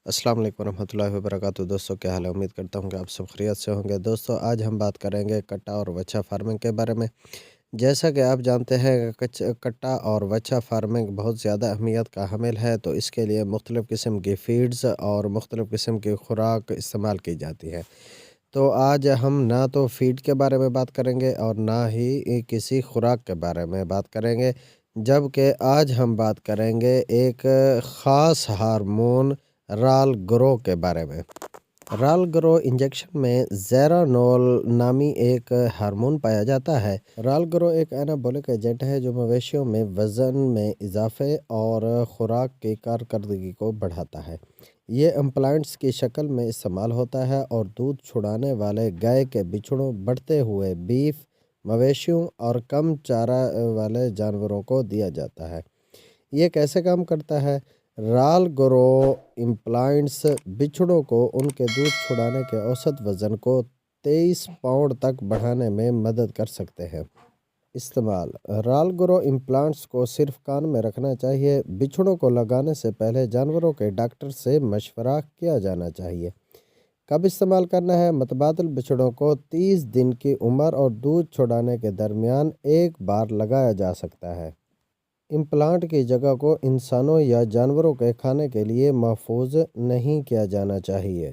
السلام علیکم ورحمۃ اللہ وبرکاتہ۔ دوستوں کیا حال ہے؟ امید کرتا ہوں کہ آپ سب خیریت سے ہوں گے۔ دوستوں آج ہم بات کریں گے کٹا اور وچھا فارمنگ کے بارے میں۔ جیسا کہ آپ جانتے ہیں کٹا اور وچھا فارمنگ بہت زیادہ اہمیت کا حامل ہے، تو اس کے لیے مختلف قسم کی فیڈز اور مختلف قسم کی خوراک استعمال کی جاتی ہے۔ تو آج ہم نہ تو فیڈ کے بارے میں بات کریں گے اور نہ ہی کسی خوراک کے بارے میں بات کریں گے، جبکہ آج ہم بات کریں گے ایک خاص ہارمون رال گرو کے بارے میں۔ رال گرو انجیکشن میں زیرانول نامی ایک ہارمون پایا جاتا ہے۔ رال گرو ایک اینابولک ایجنٹ ہے جو مویشیوں میں وزن میں اضافے اور خوراک کی کارکردگی کو بڑھاتا ہے۔ یہ امپلانٹس کی شکل میں استعمال ہوتا ہے اور دودھ چھڑانے والے گائے کے بچھڑوں، بڑھتے ہوئے بیف مویشیوں اور کم چارہ والے جانوروں کو دیا جاتا ہے۔ یہ کیسے کام کرتا ہے؟ رال گرو امپلانٹس بچھڑوں کو ان کے دودھ چھڑانے کے اوسط وزن کو 23 پاؤنڈ تک بڑھانے میں مدد کر سکتے ہیں۔ استعمال: رال گرو امپلانٹس کو صرف کان میں رکھنا چاہیے۔ بچھڑوں کو لگانے سے پہلے جانوروں کے ڈاکٹر سے مشورہ کیا جانا چاہیے۔ کب استعمال کرنا ہے؟ متبادل بچھڑوں کو 30 دن کی عمر اور دودھ چھڑانے کے درمیان ایک بار لگایا جا سکتا ہے۔ امپلانٹ کی جگہ کو انسانوں یا جانوروں کے کھانے کے لیے محفوظ نہیں کیا جانا چاہیے۔